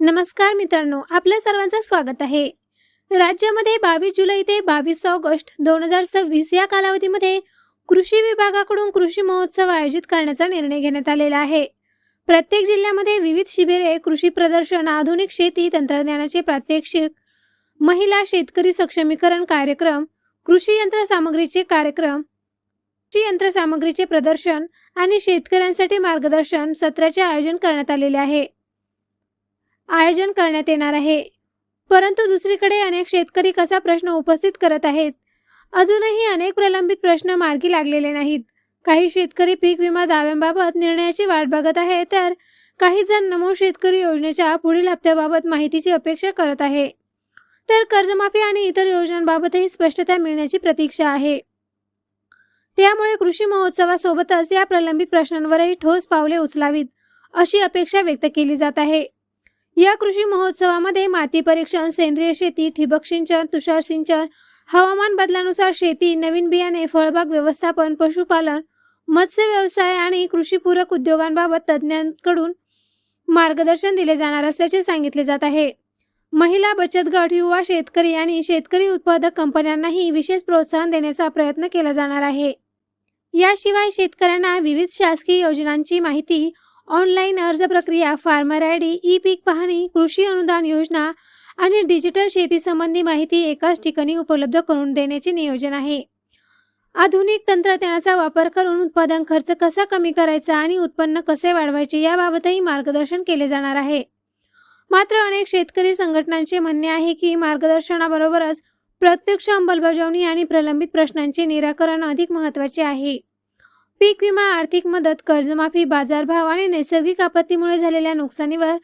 नमस्कार मित्रांनो, आपल्या सर्वांचं स्वागत आहे. राज्यामध्ये 22 जुलै ते 22 ऑगस्ट 2026 या कालावधीमध्ये कृषी विभागाकडून कृषी महोत्सव आयोजित करण्याचा निर्णय घेण्यात आलेला आहे. प्रत्येक जिल्ह्यामध्ये विविध शिबिरे, कृषी प्रदर्शन, आधुनिक शेती तंत्रज्ञानाचे प्रात्यक्षिक, महिला शेतकरी सक्षमीकरण कार्यक्रम, कृषी यंत्रसामग्रीचे प्रदर्शन आणि शेतकऱ्यांसाठी मार्गदर्शन सत्राचे आयोजन करण्यात येणार आहे. परंतु दुसरीकडे अनेक शेतकरी कसा प्रश्न उपस्थित करत आहेत. अजूनही अनेक प्रलंबित प्रश्न मार्गी लागलेले नाहीत. काही शेतकरी पीक विमा दाव्यांबाबत निर्णयाची वाट बघत आहे, तर काही जण नमो शेतकरी योजनेच्या पुढील हप्त्याबाबत माहितीची अपेक्षा करत आहे. तर कर्जमाफी आणि इतर योजनांबाबतही स्पष्टता मिळण्याची प्रतीक्षा आहे. त्यामुळे कृषी महोत्सवासोबतच या प्रलंबित प्रश्नांवरही ठोस पावले उचलावीत अशी अपेक्षा व्यक्त केली जात आहे. या कृषी महोत्सवामध्ये माती परीक्षण, सेंद्रिय शेती, ठिबक सिंचन, तुषार सिंचन, हवामान बदलानुसार शेती, नवीन बियाणे, फळबाग व्यवस्थापन, पशुपालन, मत्स्य व्यवसाय आणि कृषीपूरक उद्योगांबाबत तज्ज्ञांकडून मार्गदर्शन दिले जाणार असल्याचे सांगितले जात आहे. महिला बचत गट, युवा शेतकरी आणि शेतकरी उत्पादक कंपन्यांनाही विशेष प्रोत्साहन देण्याचा प्रयत्न केला जाणार आहे. याशिवाय शेतकऱ्यांना विविध शासकीय योजनांची माहिती, ऑनलाईन अर्ज प्रक्रिया, फार्मर आयडी, ई पीक पाहणी, कृषी अनुदान योजना आणि डिजिटल शेती संबंधी माहिती एकाच ठिकाणी उपलब्ध करून देण्याचे नियोजन आहे. आधुनिक तंत्रज्ञानाचा वापर करून उत्पादन खर्च कसा कमी करायचा आणि उत्पन्न कसे वाढवायचे याबाबतही मार्गदर्शन केले जाणार आहे. मात्र अनेक शेतकरी संघटनांचे म्हणणे आहे की मार्गदर्शनाबरोबरच प्रत्यक्ष अंमलबजावणी आणि प्रलंबित प्रश्नांचे निराकरण अधिक महत्त्वाचे आहे. पीक विमा, आर्थिक मदत, कर्जमाफी, बाजारभाव आणि नैसर्गिक आपत्तीमुळे झालेल्या नुकसानीवर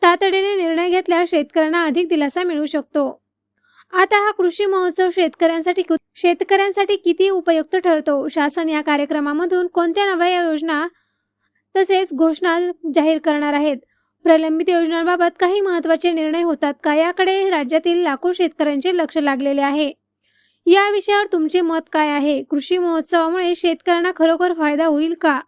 तातडीने निर्णय घेतल्यास शेतकऱ्यांना अधिक दिलासा मिळू शकतो. आता हा कृषी महोत्सव शेतकऱ्यांसाठी किती उपयुक्त ठरतो? शासन या कार्यक्रमामधून कोणत्या नव्या योजना तसेच घोषणा जाहीर करणार आहेत? प्रलंबित योजनांबाबत काही महत्त्वाचे निर्णय होतात का? याकडे राज्यातील लाखो शेतकऱ्यांचे लक्ष लागलेले आहे. या विषयावर तुमचे मत काय आहे? कृषी महोत्सवामुळे शेतकऱ्यांना खरोखर फायदा होईल का,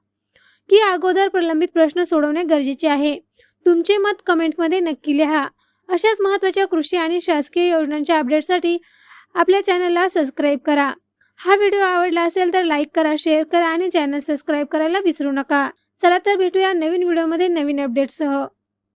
की अगोदर प्रलंबित प्रश्न सोडवणे गरजेचे आहे? तुमचे मत कमेंटमध्ये नक्की लिहा. अशाच महत्त्वाच्या कृषी आणि शासकीय योजनांच्या अपडेटसाठी आपल्या चॅनलला सबस्क्राईब करा. हा व्हिडिओ आवडला असेल तर लाईक करा, शेअर करा आणि चॅनल सबस्क्राईब करायला विसरू नका. चला तर भेटूया नवीन व्हिडिओमध्ये नवीन अपडेट्ससह.